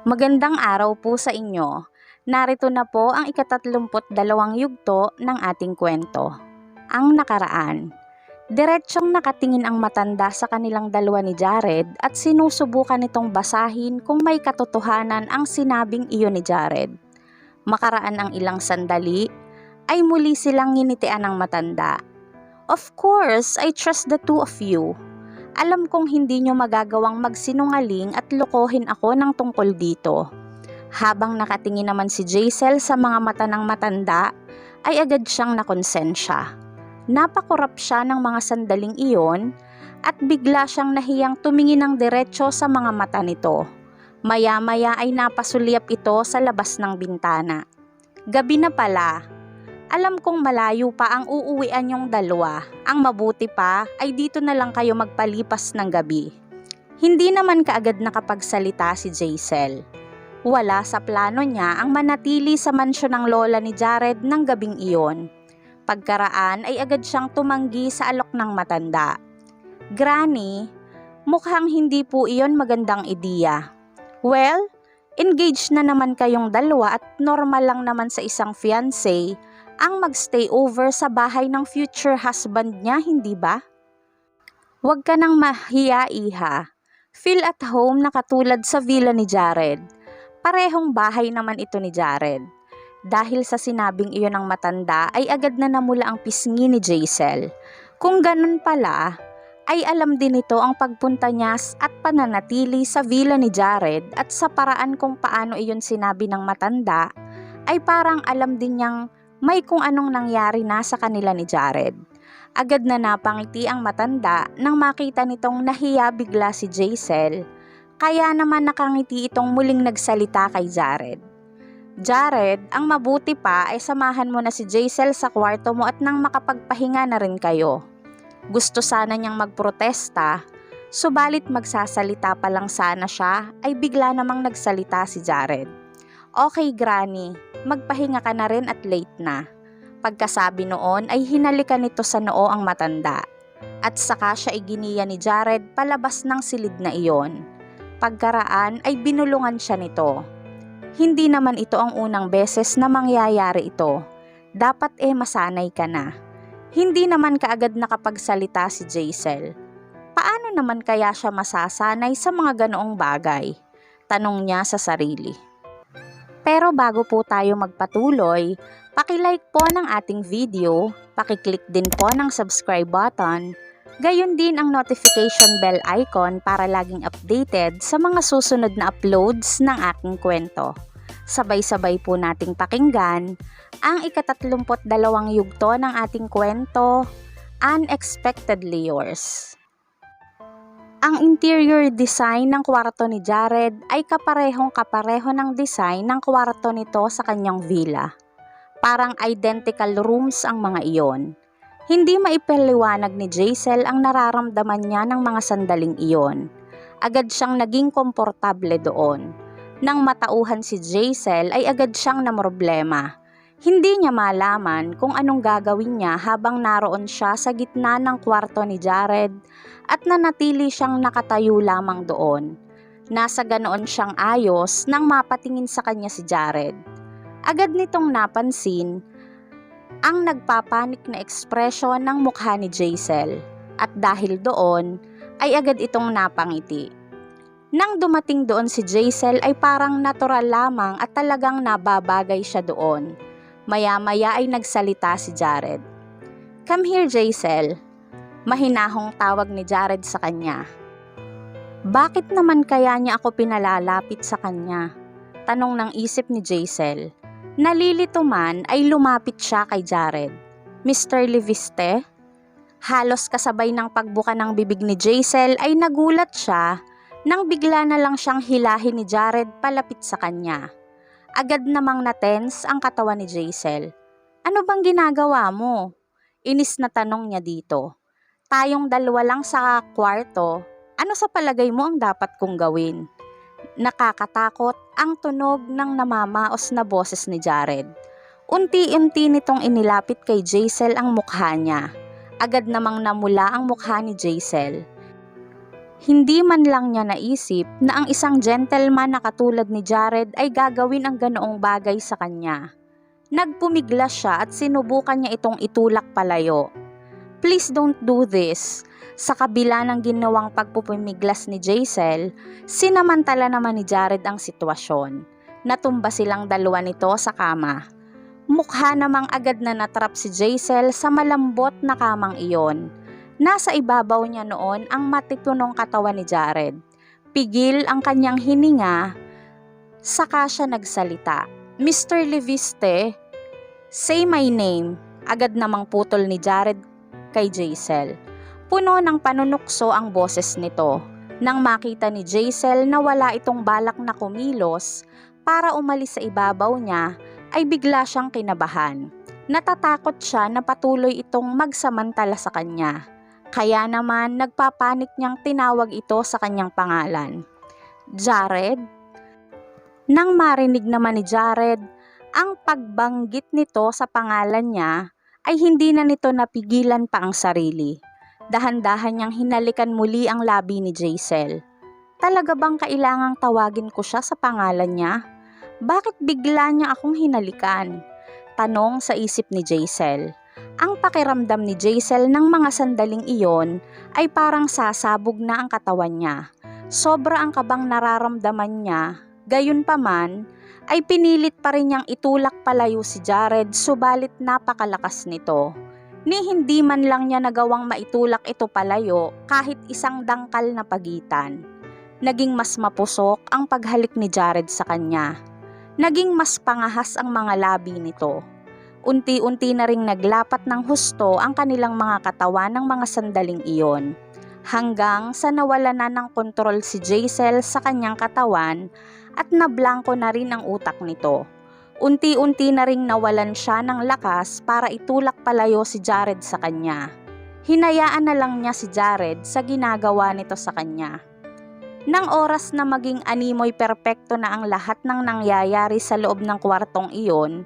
Magandang araw po sa inyo. Narito na po ang ika-32 yugto ng ating kwento. Ang nakaraan. Diretsyong nakatingin ang matanda sa kanilang dalawa ni Jared at sinusubukan nitong basahin kung may katotohanan ang sinabing iyon ni Jared. Makaraan ang ilang sandali, ay muli silang nginitian ng matanda. Of course, I trust the two of you. Alam kong hindi nyo magagawang magsinungaling at lokohin ako ng tungkol dito. Habang nakatingin naman si Jaisel sa mga mata ng matanda, ay agad siyang nakonsensya. Napakurap siya ng mga sandaling iyon at bigla siyang nahiyang tumingin ng diretsyo sa mga mata nito. Maya-maya ay napasulyap ito sa labas ng bintana. Gabi na pala. Alam kong malayo pa ang uuwian yung dalawa. Ang mabuti pa ay dito na lang kayo magpalipas ng gabi. Hindi naman kaagad nakapagsalita si Jaisel. Wala sa plano niya ang manatili sa mansyon ng lola ni Jared ng gabing iyon. Pagkaraan ay agad siyang tumanggi sa alok ng matanda. Granny, mukhang hindi po iyon magandang ideya. Well, engaged na naman kayong dalawa at normal lang naman sa isang fiancé ang magstay over sa bahay ng future husband niya, hindi ba? Huwag ka nang mahiya, iha. Feel at home na katulad sa villa ni Jared. Parehong bahay naman ito ni Jared. Dahil sa sinabing iyon ng matanda ay agad na namula ang pisngi ni Jaisel. Kung ganun pala, ay alam din ito ang pagpunta niya at pananatili sa villa ni Jared at sa paraan kung paano iyon sinabi ng matanda, ay parang alam din niyang may kung anong nangyari na sa kanila ni Jared. Agad na napangiti ang matanda nang makita nitong nahiya bigla si Jaisel, kaya naman nakangiti itong muling nagsalita kay Jared. Jared, ang mabuti pa ay samahan mo na si Jaisel sa kwarto mo at nang makapagpahinga na rin kayo. Gusto sana niyang magprotesta, subalit magsasalita pa lang sana siya ay bigla namang nagsalita si Jared. Okay, Granny, magpahinga ka na rin at late na. Pagkasabi noon ay hinalikan nito sa noo ang matanda. At saka siya iginiya ni Jared palabas ng silid na iyon. Pagkaraan ay binulungan siya nito. Hindi naman ito ang unang beses na mangyayari ito. Dapat masanay ka na. Hindi naman kaagad nakapagsalita si Jaisel. Paano naman kaya siya masasanay sa mga ganoong bagay? Tanong niya sa sarili. Pero bago po tayo magpatuloy, paki-like po ng ating video, paki-click din po ng subscribe button, gayon din ang notification bell icon para laging updated sa mga susunod na uploads ng aking kwento. Sabay-sabay po nating pakinggan ang ika-32 yugto ng ating kwento, Unexpectedly Yours. Ang interior design ng kwarto ni Jared ay kaparehong-kapareho ng design ng kwarto nito sa kanyang villa. Parang identical rooms ang mga iyon. Hindi maipaliwanag ni Jaisel ang nararamdaman niya ng mga sandaling iyon. Agad siyang naging komportable doon. Nang matauhan si Jaisel ay agad siyang namroblema. Hindi niya malaman kung anong gagawin niya habang naroon siya sa gitna ng kwarto ni Jared at nanatili siyang nakatayo lamang doon. Nasa ganoon siyang ayos nang mapatingin sa kanya si Jared. Agad nitong napansin ang nagpapanik na ekspresyon ng mukha ni Jaisel at dahil doon ay agad itong napangiti. Nang dumating doon si Jaisel ay parang natural lamang at talagang nababagay siya doon. Maya-maya ay nagsalita si Jared. Come here, Jaisel. Mahinahong tawag ni Jared sa kanya. Bakit naman kaya niya ako pinalalapit sa kanya? Tanong ng isip ni Jaisel. Nalilito man ay lumapit siya kay Jared. Mr. Leviste? Halos kasabay ng pagbuka ng bibig ni Jaisel ay nagulat siya nang bigla na lang siyang hilahin ni Jared palapit sa kanya. Agad namang natense ang katawan ni Jaisel. Ano bang ginagawa mo? Inis na tanong niya dito. Tayong dalawa lang sa kwarto, ano sa palagay mo ang dapat kong gawin? Nakakatakot ang tunog ng namamaos na boses ni Jared. Unti-unti nitong inilapit kay Jaisel ang mukha niya. Agad namang namula ang mukha ni Jaisel. Hindi man lang niya naisip na ang isang gentleman na katulad ni Jared ay gagawin ang ganoong bagay sa kanya. Nagpumiglas siya at sinubukan niya itong itulak palayo. "Please don't do this." Sa kabila ng ginawang pagpupumiglas ni Jaisel, sinamantala naman ni Jared ang sitwasyon. Natumba silang dalawa nito sa kama. Mukha namang agad na natrap si Jaisel sa malambot na kamang iyon. Nasa ibabaw niya noon ang matipunong katawan ni Jared. Pigil ang kanyang hininga, saka siya nagsalita. "Mr. Leviste, say my name." Agad namang putol ni Jared kay Jaisel. Puno ng panunukso ang boses nito. Nang makita ni Jaisel na wala itong balak na kumilos para umalis sa ibabaw niya, ay bigla siyang kinabahan. Natatakot siya na patuloy itong magsamantala sa kanya. Kaya naman nagpapanik niyang tinawag ito sa kanyang pangalan. "Jared?" Nang marinig naman ni Jared ang pagbanggit nito sa pangalan niya, ay hindi na nito napigilan pa ang sarili. Dahan-dahan niyang hinalikan muli ang labi ni Jaisel. Talaga bang kailangang tawagin ko siya sa pangalan niya? Bakit bigla niya akong hinalikan? Tanong sa isip ni Jaisel. Ang pakiramdam ni Jaisel ng mga sandaling iyon ay parang sasabog na ang katawan niya. Sobra ang kabang nararamdaman niya. Gayunpaman, ay pinilit pa rin niyang itulak palayo si Jared, subalit napakalakas nito. Ni hindi man lang niya nagawang maitulak ito palayo kahit isang dangkal na pagitan. Naging mas mapusok ang paghalik ni Jared sa kanya. Naging mas pangahas ang mga labi nito. Unti-unti na ring naglapat ng husto ang kanilang mga katawan ng mga sandaling iyon. Hanggang sa nawala na ng kontrol si Jaisel sa kanyang katawan at nablangko na rin ang utak nito. Unti-unti na ring nawalan siya ng lakas para itulak palayo si Jared sa kanya. Hinayaan na lang niya si Jared sa ginagawa nito sa kanya. Nang oras na maging animoy perpekto na ang lahat ng nangyayari sa loob ng kwartong iyon,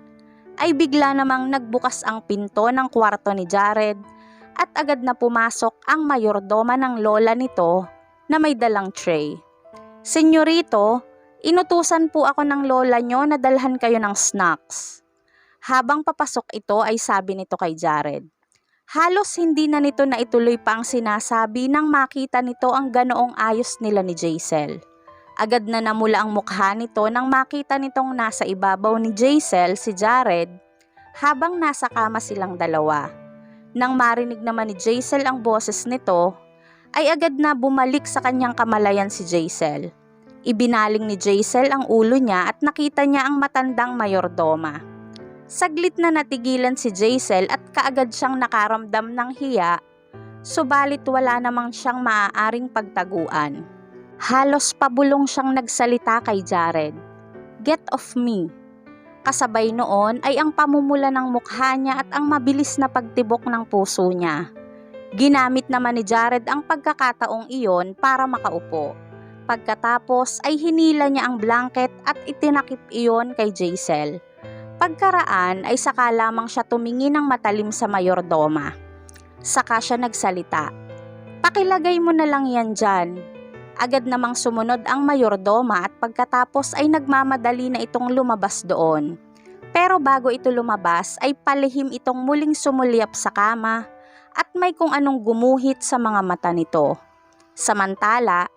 ay bigla namang nagbukas ang pinto ng kwarto ni Jared at agad na pumasok ang mayordoma ng lola nito na may dalang tray. "Senyorito, inutusan po ako ng lola nyo na dalhan kayo ng snacks." Habang papasok ito ay sabi nito kay Jared. Halos hindi na nito naituloy pa ang sinasabi nang makita nito ang ganoong ayos nila ni Jaisel. Agad na namula ang mukha nito nang makita nitong nasa ibabaw ni Jaisel si Jared habang nasa kama silang dalawa. Nang marinig naman ni Jaisel ang boses nito, ay agad na bumalik sa kanyang kamalayan si Jaisel. Ibinaling ni Jaisel ang ulo niya at nakita niya ang matandang mayordoma. Saglit na natigilan si Jaisel at kaagad siyang nakaramdam ng hiya, subalit wala namang siyang maaaring pagtaguan. Halos pabulong siyang nagsalita kay Jared. "Get off me." Kasabay noon ay ang pamumula ng mukha niya at ang mabilis na pagtibok ng puso niya. Ginamit naman ni Jared ang pagkakataong iyon para makaupo. Pagkatapos ay hinila niya ang blanket at itinakip iyon kay Jaisel. Pagkaraan ay saka lamang siya tumingin ng matalim sa mayordoma. Saka siya nagsalita. "Pakilagay mo na lang yan dyan." Agad namang sumunod ang mayordoma at pagkatapos ay nagmamadali na itong lumabas doon. Pero bago ito lumabas ay palihim itong muling sumulyap sa kama at may kung anong gumuhit sa mga mata nito. Samantala,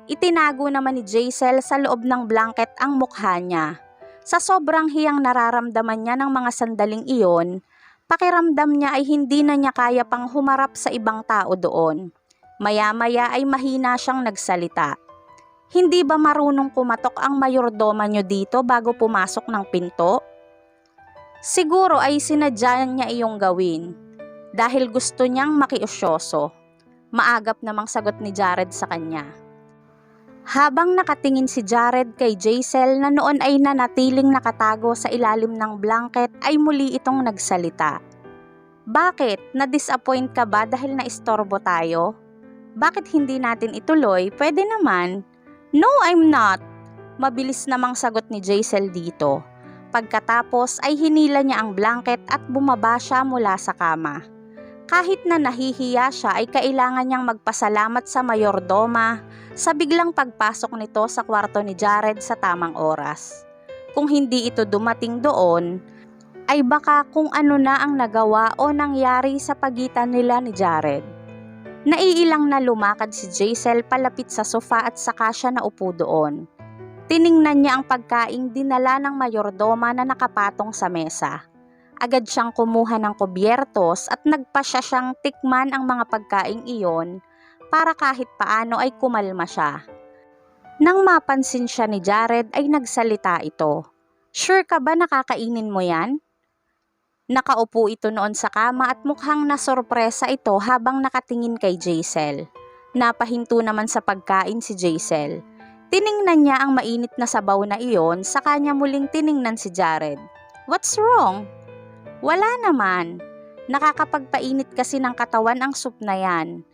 itinago naman ni Jaisel sa loob ng blanket ang mukha niya. Sa sobrang hiyang nararamdaman niya ng mga sandaling iyon, pakiramdam niya ay hindi na niya kaya pang humarap sa ibang tao doon. Maya-maya ay mahina siyang nagsalita. "Hindi ba marunong kumatok ang mayordoma niyo dito bago pumasok ng pinto? Siguro ay sinadya niya iyong gawin dahil gusto niyang makiusyoso." Maagap namang sagot ni Jared sa kanya. Habang nakatingin si Jared kay Jaisel na noon ay nanatiling nakatago sa ilalim ng blanket ay muli itong nagsalita. "Bakit? Na-disappoint ka ba dahil naistorbo tayo? Bakit hindi natin ituloy? Pwede naman." "No, I'm not." Mabilis namang sagot ni Jaisel dito. Pagkatapos ay hinila niya ang blanket at bumaba siya mula sa kama. Kahit na nahihiya siya ay kailangan niyang magpasalamat sa mayordoma sa biglang pagpasok nito sa kwarto ni Jared sa tamang oras. Kung hindi ito dumating doon, ay baka kung ano na ang nagawa o nangyari sa pagitan nila ni Jared. Naiilang na lumakad si Jaisel palapit sa sofa at saka siya naupo doon. Tiningnan niya ang pagkaing dinala ng mayordoma na nakapatong sa mesa. Agad siyang kumuha ng kubyertos at nagpasya siyang tikman ang mga pagkaing iyon para kahit paano ay kumalma siya. Nang mapansin siya ni Jared ay nagsalita ito. "Sure ka ba nakakainin mo yan?" Nakaupo ito noon sa kama at mukhang nasorpresa ito habang nakatingin kay Jaisel. Napahinto naman sa pagkain si Jaisel. Tiningnan niya ang mainit na sabaw na iyon, saka niya muling tiningnan si Jared. "What's wrong?" "Wala naman. Nakakapagpainit kasi ng katawan ang soup na yan.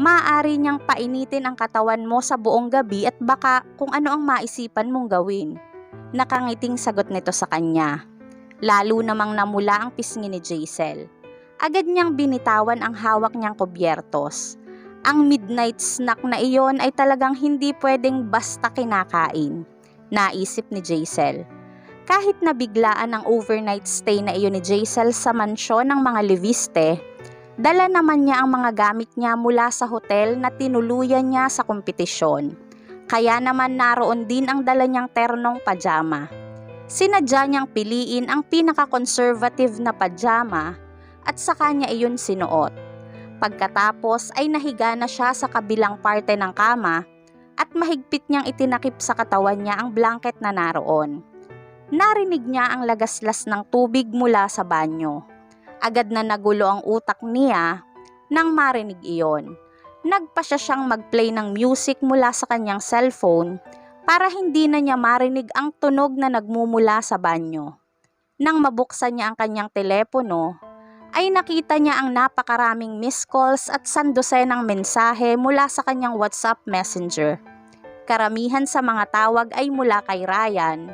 Maaari niyang painitin ang katawan mo sa buong gabi at baka kung ano ang maisipan mong gawin." Nakangiting sagot nito sa kanya. Lalo namang namula ang pisngi ni Jaisel. Agad niyang binitawan ang hawak niyang kubyertos. Ang midnight snack na iyon ay talagang hindi pwedeng basta kinakain, naisip ni Jaisel. Kahit nabiglaan ang overnight stay na iyon ni Jaisel sa mansyon ng mga Leviste, dala naman niya ang mga gamit niya mula sa hotel na tinuluyan niya sa kompetisyon. Kaya naman naroon din ang dala niyang ternong pajama. Sinadya niyang piliin ang pinaka-conservative na pajama at saka niya iyon sinuot. Pagkatapos ay nahiga na siya sa kabilang parte ng kama at mahigpit niyang itinakip sa katawan niya ang blanket na naroon. Narinig niya ang lagaslas ng tubig mula sa banyo. Agad na nagulo ang utak niya nang marinig iyon. Nagpasya siyang mag-play ng music mula sa kanyang cellphone para hindi na niya marinig ang tunog na nagmumula sa banyo. Nang mabuksan niya ang kanyang telepono, ay nakita niya ang napakaraming missed calls at sandosenang mensahe mula sa kanyang WhatsApp Messenger. Karamihan sa mga tawag ay mula kay Ryan,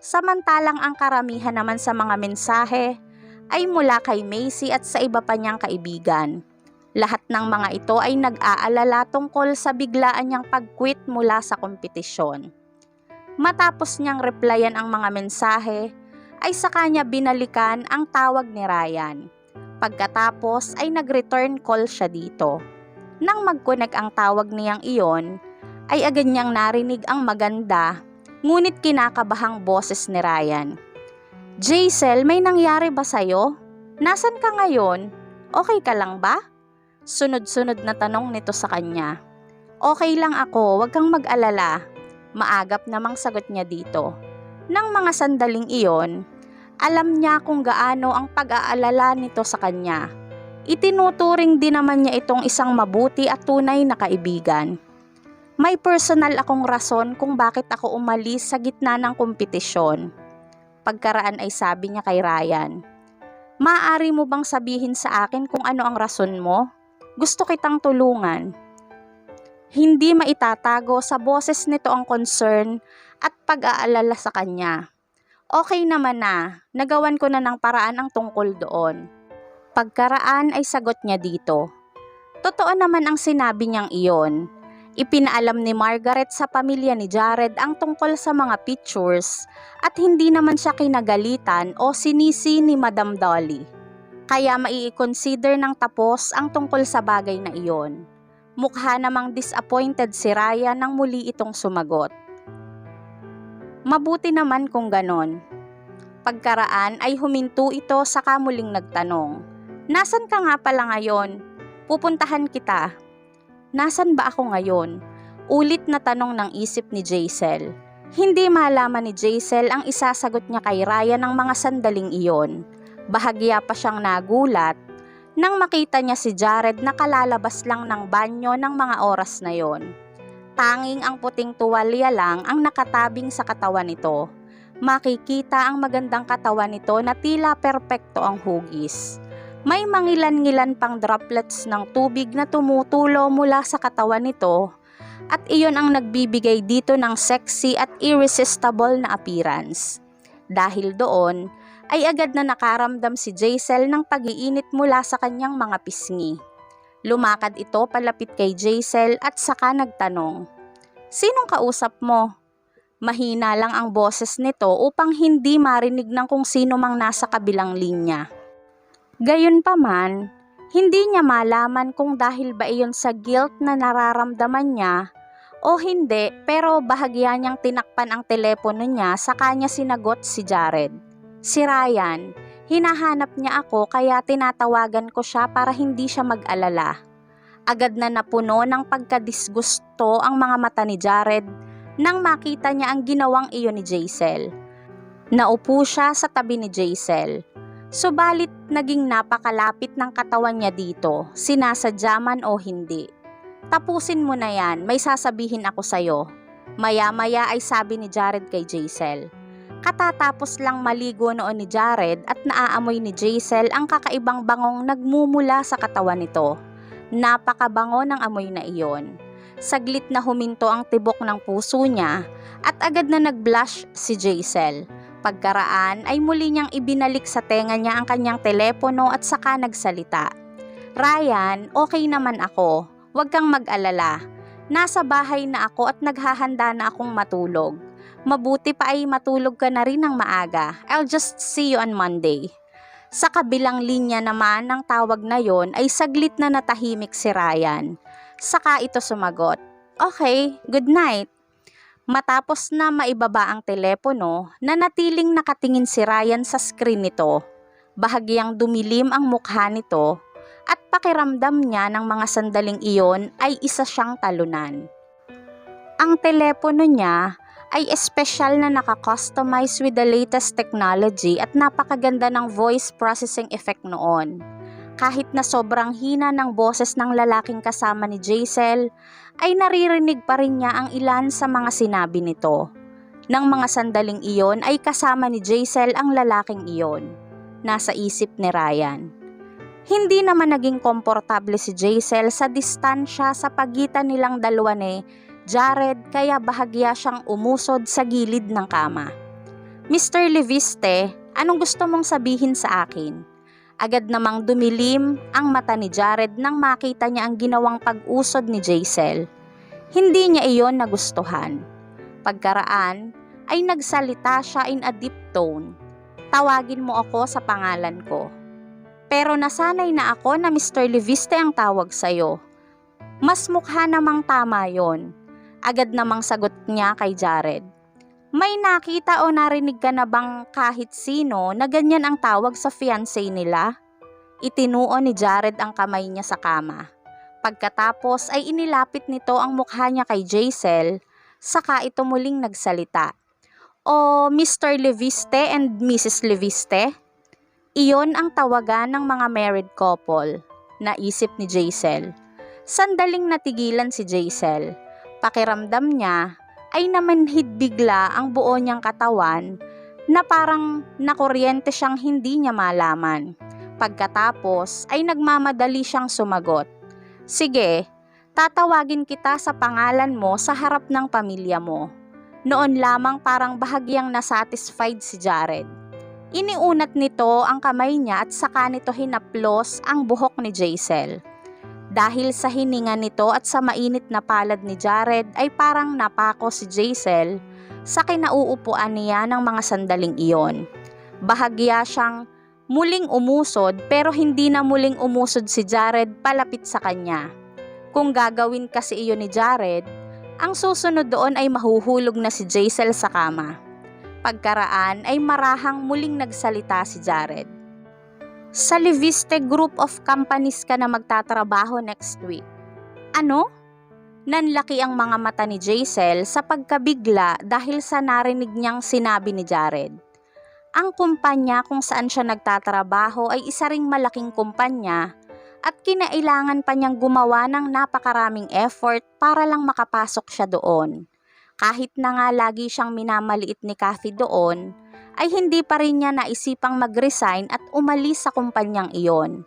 samantalang ang karamihan naman sa mga mensahe ay mula kay Macy at sa iba pa niyang kaibigan. Lahat ng mga ito ay nag-aalala tungkol sa biglaan niyang pag-quit mula sa kompetisyon. Matapos niyang replyan ang mga mensahe, ay sa kanya binalikan ang tawag ni Ryan. Pagkatapos ay nag-return call siya dito. Nang mag-connect ang tawag niyang iyon, ay agad niyang narinig ang maganda ngunit kinakabahang boses ni Ryan. "Jaisel, may nangyari ba sa'yo? Nasaan ka ngayon? Okay ka lang ba?" Sunod-sunod na tanong nito sa kanya. "Okay lang ako, wag kang mag-alala." Maagap namang sagot niya dito. Nang mga sandaling iyon, alam niya kung gaano ang pag-aalala nito sa kanya. Itinuturing din naman niya itong isang mabuti at tunay na kaibigan. "May personal akong rason kung bakit ako umalis sa gitna ng kompetisyon." Pagkaraan ay sabi niya kay Ryan, "Maaari mo bang sabihin sa akin kung ano ang rason mo? Gusto kitang tulungan." Hindi maitatago sa boses nito ang concern at pag-aalala sa kanya. "Okay naman na, nagawan ko na ng paraan ang tungkol doon." Pagkaraan ay sagot niya dito. Totoo naman ang sinabi niyang iyon. Ipinaalam ni Margaret sa pamilya ni Jared ang tungkol sa mga pictures at hindi naman siya kinagalitan o sinisi ni Madam Dolly. Kaya mai-consider ng tapos ang tungkol sa bagay na iyon. Mukha namang disappointed si Ryan nang muli itong sumagot. "Mabuti naman kung ganon." Pagkaraan ay huminto ito saka muling nagtanong, "Nasaan ka nga pala ngayon? Pupuntahan kita." "Nasaan ba ako ngayon?" Ulit na tanong ng isip ni Jaisel. Hindi malaman ni Jaisel ang isasagot niya kay Ryan ng mga sandaling iyon. Bahagya pa siyang nagulat nang makita niya si Jared na kalalabas lang ng banyo ng mga oras na yon. Tanging ang puting tuwalya lang ang nakatabing sa katawan nito. Makikita ang magandang katawan nito na tila perpekto ang hugis. May mangilan-ngilan pang droplets ng tubig na tumutulo mula sa katawan nito at iyon ang nagbibigay dito ng sexy at irresistible na appearance. Dahil doon ay agad na nakaramdam si Jaisel ng pag-iinit mula sa kanyang mga pisngi. Lumakad ito palapit kay Jaisel at saka nagtanong, "Sinong kausap mo?" Mahina lang ang boses nito upang hindi marinig ng kung sino mang nasa kabilang linya. Gayunpaman, hindi niya malaman kung dahil ba iyon sa guilt na nararamdaman niya o hindi, pero bahagya niyang tinakpan ang telepono niya saka niya sinagot si Jared. Si Ryan, hinahanap niya ako kaya tinatawagan ko siya para hindi siya mag-alala. Agad na napuno ng pagkadisgusto ang mga mata ni Jared nang makita niya ang ginawang iyon ni Jaisel. Naupo siya sa tabi ni Jaisel. Subalit naging napakalapit ng katawan niya dito, sinasadya man o hindi. "Tapusin mo na yan, may sasabihin ako sa'yo." Maya-maya ay sabi ni Jared kay Jaisel. Katatapos lang maligo noon ni Jared at naaamoy ni Jaisel ang kakaibang bangong nagmumula sa katawan nito. Napakabango ng amoy na iyon. Saglit na huminto ang tibok ng puso niya at agad na nag-blush si Jaisel. Pagkaraan ay muli niyang ibinalik sa tenga niya ang kanyang telepono at saka nagsalita. "Ryan, okay naman ako. Huwag kang mag-alala. Nasa bahay na ako at naghahanda na akong matulog. Mabuti pa ay matulog ka na rin ng maaga. I'll just see you on Monday." Sa kabilang linya naman ng tawag na yon ay saglit na natahimik si Ryan. Saka ito sumagot, "Okay, good night." Matapos na maibaba ang telepono, nanatiling nakatingin si Ryan sa screen nito. Bahagyang dumilim ang mukha nito at pakiramdam niya ng mga sandaling iyon ay isa siyang talunan. Ang telepono niya ay espesyal na naka-customize with the latest technology at napakaganda ng voice processing effect noon. Kahit na sobrang hina ng boses ng lalaking kasama ni Jaisel, ay naririnig pa rin niya ang ilan sa mga sinabi nito. Nang mga sandaling iyon ay kasama ni Jaisel ang lalaking iyon. Nasa isip ni Ryan. Hindi naman naging komportable si Jaisel sa distansya sa pagitan nilang dalawa ni Jared kaya bahagya siyang umusod sa gilid ng kama. "Mr. Leviste, anong gusto mong sabihin sa akin?" Agad namang dumilim ang mata ni Jared nang makita niya ang ginawang pag-usod ni Jaisel. Hindi niya iyon nagustuhan. Pagkaraan ay nagsalita siya in a deep tone. "Tawagin mo ako sa pangalan ko." "Pero nasanay na ako na Mr. Leviste ang tawag sa'yo." "Mas mukha namang tama yon." Agad namang sagot niya kay Jared. "May nakita o narinig ka na bang kahit sino na ganyan ang tawag sa fiancé nila?" Itinuo ni Jared ang kamay niya sa kama. Pagkatapos ay inilapit nito ang mukha niya kay Jaisel, saka ito muling nagsalita. "O Mr. Leviste and Mrs. Leviste?" Iyon ang tawagan ng mga married couple, naisip ni Jaisel. Sandaling natigilan si Jaisel. Pakiramdam niya ay namanhid bigla ang buo niyang katawan na parang nakuryente siyang hindi niya malaman. Pagkatapos ay nagmamadali siyang sumagot, "Sige, tatawagin kita sa pangalan mo sa harap ng pamilya mo." Noon lamang parang bahagyang nasatisfied si Jared. Iniunat nito ang kamay niya at saka nito hinaplos ang buhok ni Jaisel. Dahil sa hininga nito at sa mainit na palad ni Jared ay parang napako si Jaisel sa kinauupuan niya ng mga sandaling iyon. Bahagya siyang muling umusod pero hindi na muling umusod si Jared palapit sa kanya. Kung gagawin kasi iyon ni Jared, ang susunod doon ay mahuhulog na si Jaisel sa kama. Pagkaraan ay marahang muling nagsalita si Jared. "Sa Leviste Group of Companies ka na magtatrabaho next week." "Ano?" Nanlaki ang mga mata ni Jaisel sa pagkabigla dahil sa narinig niyang sinabi ni Jared. Ang kumpanya kung saan siya nagtatrabaho ay isa ring malaking kumpanya at kinailangan pa niyang gumawa ng napakaraming effort para lang makapasok siya doon. Kahit na nga lagi siyang minamaliit ni Kathy doon, ay hindi pa rin niya naisipang mag-resign at umalis sa kumpanyang iyon.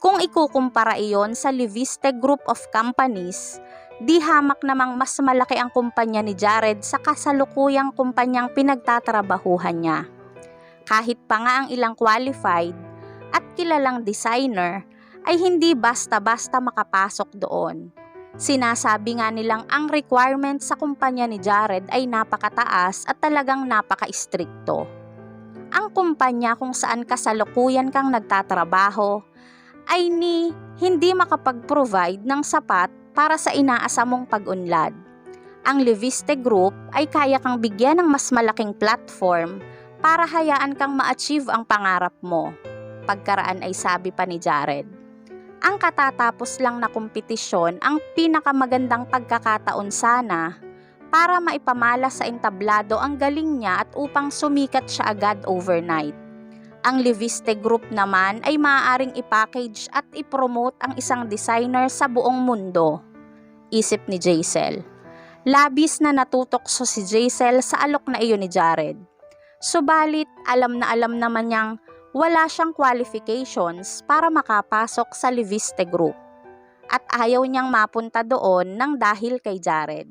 Kung ikukumpara iyon sa Leviste Group of Companies, di hamak namang mas malaki ang kumpanya ni Jared sa kasalukuyang kumpanyang pinagtatrabahuhan niya. Kahit pa nga ang ilang qualified at kilalang designer ay hindi basta-basta makapasok doon. Sinasabi nga nilang ang requirement sa kumpanya ni Jared ay napakataas at talagang napaka-istrikto. Ang kumpanya kung saan kasalukuyan kang nagtatrabaho ay hindi makapag-provide ng sapat para sa inaasa mong pag-unlad. Ang Leviste Group ay kaya kang bigyan ng mas malaking platform para hayaan kang ma-achieve ang pangarap mo. Pagkaraan ay sabi pa ni Jared. Ang katatapos lang na kompetisyon ang pinakamagandang pagkakataon sana para maipamala sa entablado ang galing niya at upang sumikat siya agad overnight. Ang Leviste Group naman ay maaaring i-package at i-promote ang isang designer sa buong mundo. Isip ni Jaisel. Labis na natutokso si Jaisel sa alok na iyon ni Jared. Subalit alam naman niyang wala siyang qualifications para makapasok sa Leviste Group at ayaw niyang mapunta doon nang dahil kay Jared.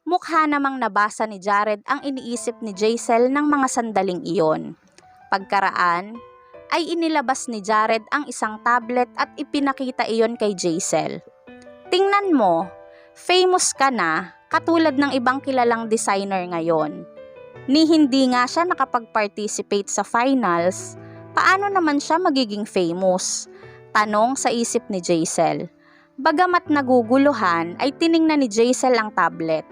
Mukha namang nabasa ni Jared ang iniisip ni Jaisel ng mga sandaling iyon. Pagkaraan ay inilabas ni Jared ang isang tablet at ipinakita iyon kay Jaisel. Tingnan mo, famous ka na katulad ng ibang kilalang designer ngayon. Hindi nga siya nakapag-participate sa finals, paano naman siya magiging famous? Tanong sa isip ni Jaisel. Bagamat naguguluhan ay tiningnan ni Jaisel ang tablet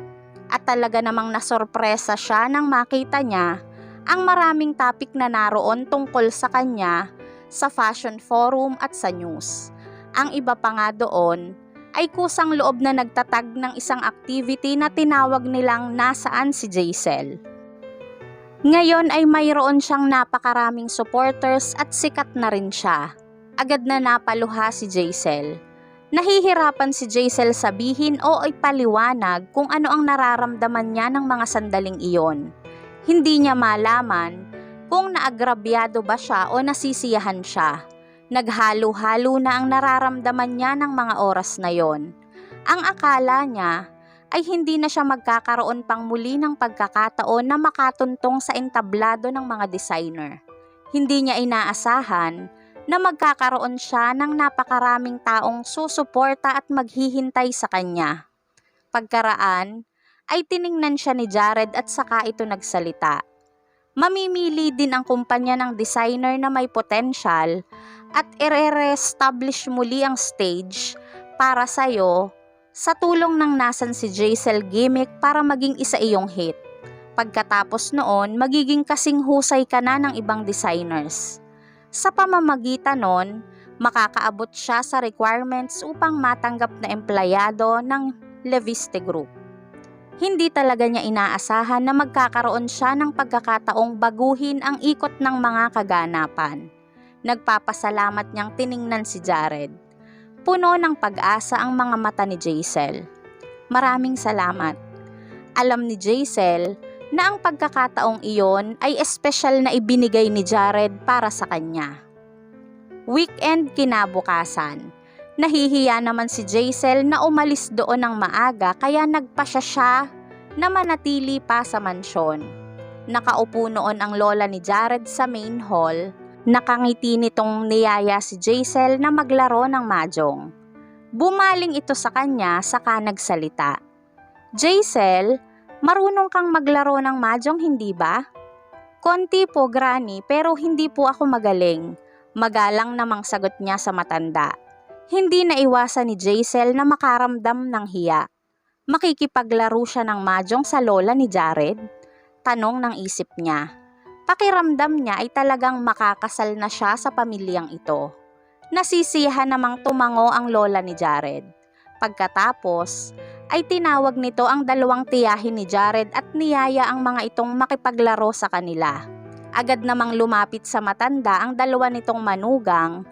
at talaga namang nasorpresa siya nang makita niya ang maraming topic na naroon tungkol sa kanya sa fashion forum at sa news. Ang iba pa nga doon ay kusang loob na nagtatag ng isang activity na tinawag nilang Nasaan si Jaisel. Ngayon ay mayroon siyang napakaraming supporters at sikat na rin siya. Agad na napaluha si Jaisel. Nahihirapan si Jaisel sabihin o ipaliwanag kung ano ang nararamdaman niya ng mga sandaling iyon. Hindi niya malaman kung naagrabyado ba siya o nasisiyahan siya. Naghalo-halo na ang nararamdaman niya ng mga oras na yon. Ang akala niya ay hindi na siya magkakaroon pang muli ng pagkakataon na makatuntong sa entablado ng mga designer. Hindi niya inaasahan na magkakaroon siya ng napakaraming taong susuporta at maghihintay sa kanya. Pagkaraan ay tiningnan siya ni Jared at saka ito nagsalita. Mamimili din ang kumpanya ng designer na may potential at i-re-establish muli ang stage para sa'yo sa tulong ng Nasaan si Jaisel gimmick para maging isa iyong hit. Pagkatapos noon, magiging kasing husay ka na ng ibang designers. Sa pamamagitan nun, makakaabot siya sa requirements upang matanggap na empleyado ng Leviste Group. Hindi talaga niya inaasahan na magkakaroon siya ng pagkakataong baguhin ang ikot ng mga kaganapan. Nagpapasalamat niyang tiningnan si Jared. Puno ng pag-asa ang mga mata ni Jaisel. Maraming salamat. Alam ni Jaisel na ang pagkakataong iyon ay espesyal na ibinigay ni Jared para sa kanya. Weekend kinabukasan. Nahihiya naman si Jaisel na umalis doon ng maaga kaya nagpasya siya na manatili pa sa mansyon. Nakaupo noon ang lola ni Jared sa main hall. Nakangiti nitong niyaya si Jaisel na maglaro ng mahjong. Bumaling ito sa kanya saka nagsalita. Jaisel, marunong kang maglaro ng mahjong hindi ba? Konti po granny pero hindi po ako magaling. Magalang namang sagot niya sa matanda. Hindi naiwasan ni Jaisel na makaramdam ng hiya. Makikipaglaro siya ng mahjong sa lola ni Jared? Tanong ng isip niya. Pakiramdam niya ay talagang makakasal na siya sa pamilyang ito. Nasisiyahan namang tumango ang lola ni Jared. Pagkatapos, ay tinawag nito ang dalawang tiyahin ni Jared at niyaya ang mga itong makipaglaro sa kanila. Agad namang lumapit sa matanda ang dalawa nitong manugang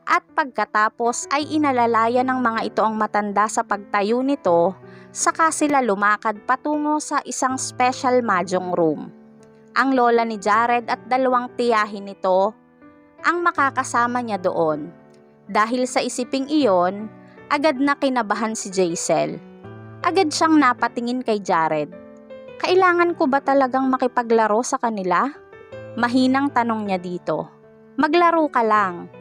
at pagkatapos ay inalalaya ng mga ito ang matanda sa pagtayo nito, saka sila lumakad patungo sa isang special mahjong room. Ang lola ni Jared at dalawang tiyahin nito ang makakasama niya doon. Dahil sa isiping iyon, agad na kinabahan si Jaisel. Agad siyang napatingin kay Jared. Kailangan ko ba talagang makipaglaro sa kanila? Mahinang tanong niya dito. Maglaro ka lang.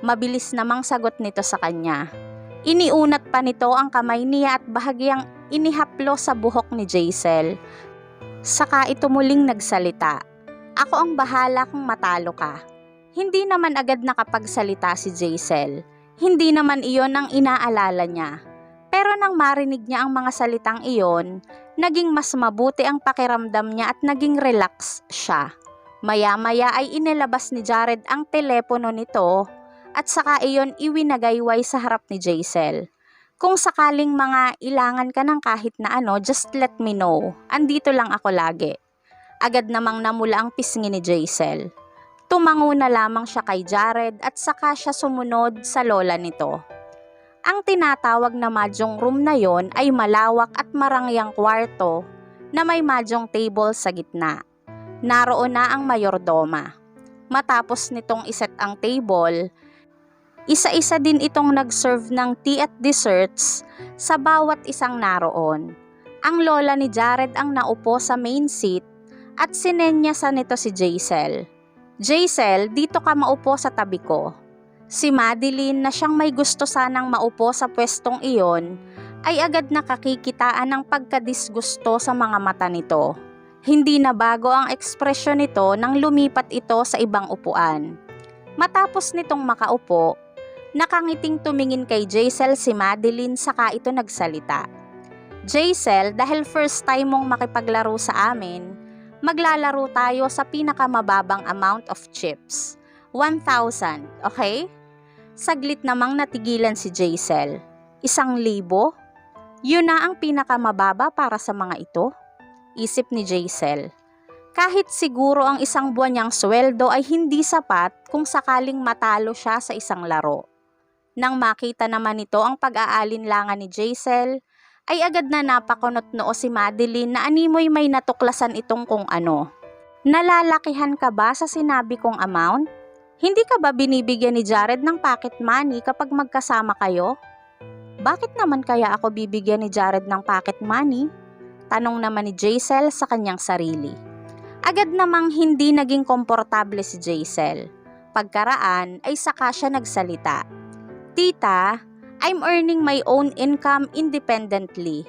Mabilis namang sagot nito sa kanya. Iniunat pa nito ang kamay niya at bahagyang inihaplo sa buhok ni Jaisel. Saka ito muling nagsalita. Ako ang bahala kung matalo ka. Hindi naman agad nakapagsalita si Jaisel. Hindi naman iyon ang inaalala niya. Pero nang marinig niya ang mga salitang iyon, naging mas mabuti ang pakiramdam niya at naging relax siya. Maya-maya ay inilabas ni Jared ang telepono nito at saka iyon iwinagayway sa harap ni Jaisel. Kung sakaling mga ilangan ka ng kahit na ano, just let me know. Andito lang ako lagi. Agad namang namula ang pisngi ni Jaisel. Tumango na lamang siya kay Jared at saka siya sumunod sa lola nito. Ang tinatawag na mahjong room na yon ay malawak at marangyang kwarto na may mahjong table sa gitna. Naroon na ang mayordoma. Matapos nitong iset ang table, isa-isa din itong nag-serve ng tea at desserts sa bawat isang naroon. Ang lola ni Jared ang naupo sa main seat at sinenyasan nito si Jaisel. Jaisel, dito ka maupo sa tabi ko. Si Madeline na siyang may gusto sanang maupo sa pwestong iyon ay agad nakakikitaan ng pagkadisgusto sa mga mata nito. Hindi na bago ang ekspresyon nito nang lumipat ito sa ibang upuan. Matapos nitong makaupo, nakangiting tumingin kay Jaisel si Madeline saka ito nagsalita. Jaisel, dahil first time mong makipaglaro sa amin, maglalaro tayo sa pinakamababang amount of chips. 1,000, okay? Saglit namang natigilan si Jaisel. 1,000? Yun na ang pinakamababa para sa mga ito? Isip ni Jaisel. Kahit siguro ang isang buwan niyang sweldo ay hindi sapat kung sakaling matalo siya sa isang laro. Nang makita naman nito ang pag-aalinlangan ni Jaisel, ay agad na napakunot noo si Madeline na animoy may natuklasan itong kung ano. Nalalakihan ka ba sa sinabi kong amount? Hindi ka ba binibigyan ni Jared ng pocket money kapag magkasama kayo? Bakit naman kaya ako bibigyan ni Jared ng pocket money? Tanong naman ni Jaisel sa kanyang sarili. Agad namang hindi naging komportable si Jaisel. Pagkaraan ay saka siya nagsalita. Tita, I'm earning my own income independently.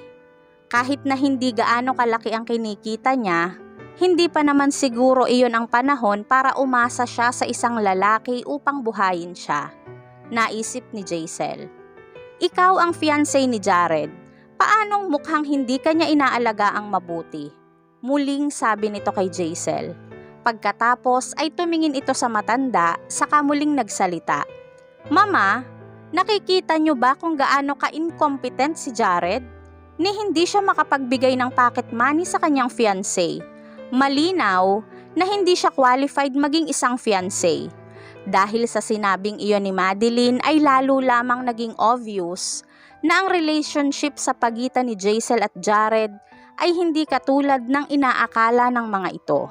Kahit na hindi gaano kalaki ang kinikita niya, hindi pa naman siguro iyon ang panahon para umasa siya sa isang lalaki upang buhayin siya. Naisip ni Jaisel. Ikaw ang fiancé ni Jared. Paanong mukhang hindi kanya inaalaga ang mabuti? Muling sabi nito kay Jaisel. Pagkatapos ay tumingin ito sa matanda, saka muling nagsalita. Mama, nakikita niyo ba kung gaano ka-incompetent si Jared? Ni hindi siya makapagbigay ng pocket money sa kanyang fiancé. Malinaw na hindi siya qualified maging isang fiancé. Dahil sa sinabing iyon ni Madeline ay lalo lamang naging obvious na ang relationship sa pagitan ni Jaisel at Jared ay hindi katulad ng inaakala ng mga ito.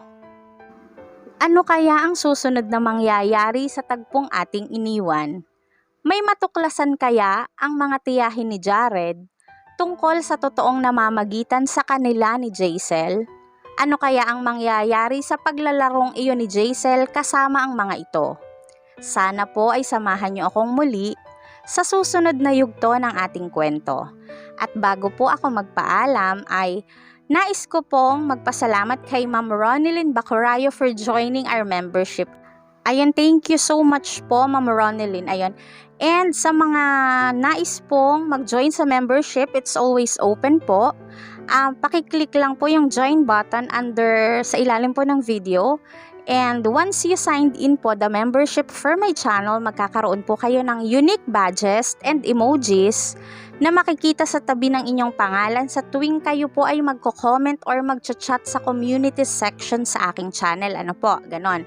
Ano kaya ang susunod na mangyayari sa tagpong ating iniwan? May matuklasan kaya ang mga tiyahin ni Jared tungkol sa totoong namamagitan sa kanila ni Jaisel? Ano kaya ang mangyayari sa paglalarong iyon ni Jaisel kasama ang mga ito? Sana po ay samahan niyo akong muli sa susunod na yugto ng ating kwento. At bago po ako magpaalam ay nais ko pong magpasalamat kay Ma'am Ronilyn Bacurayo for joining our membership. Ayun, thank you so much po Ma'am Ronilyn. Ayun. And sa mga nais pong mag-join sa membership, it's always open po. Pakiclick lang po yung join button under sa ilalim po ng video. And once you signed in po the membership for my channel, magkakaroon po kayo ng unique badges and emojis na makikita sa tabi ng inyong pangalan sa tuwing kayo po ay magko-comment or mag-chat sa community section sa aking channel. Ano po, ganon.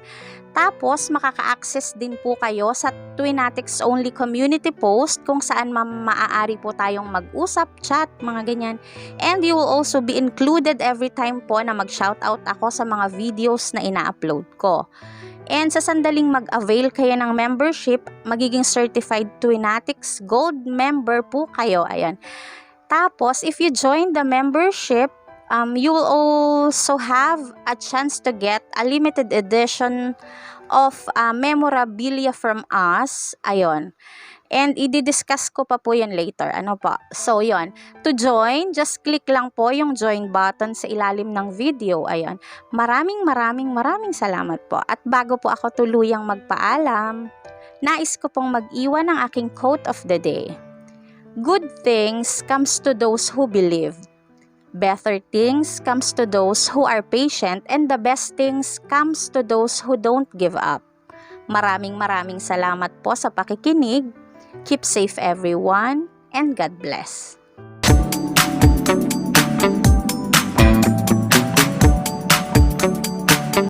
Tapos, makaka-access din po kayo sa Twinatics Only community post kung saan maaari po tayong mag-usap, chat, mga ganyan. And you will also be included every time po na mag-shoutout ako sa mga videos na ina-upload ko. And sa sandaling mag-avail kayo ng membership, magiging certified Twinatics Gold member po kayo. Ayan. Tapos, if you join the membership, you will also have a chance to get a limited edition of memorabilia from us. Ayun. And i-discuss ko pa po yun later. Ano po? So, yun. To join, just click lang po yung join button sa ilalim ng video. Ayun. Maraming salamat po. At bago po ako tuluyang magpaalam, nais ko pong mag-iwan ng aking quote of the day. Good things comes to those who believe. Better things comes to those who are patient, and the best things comes to those who don't give up. Maraming salamat po sa pakikinig. Keep safe everyone, and God bless.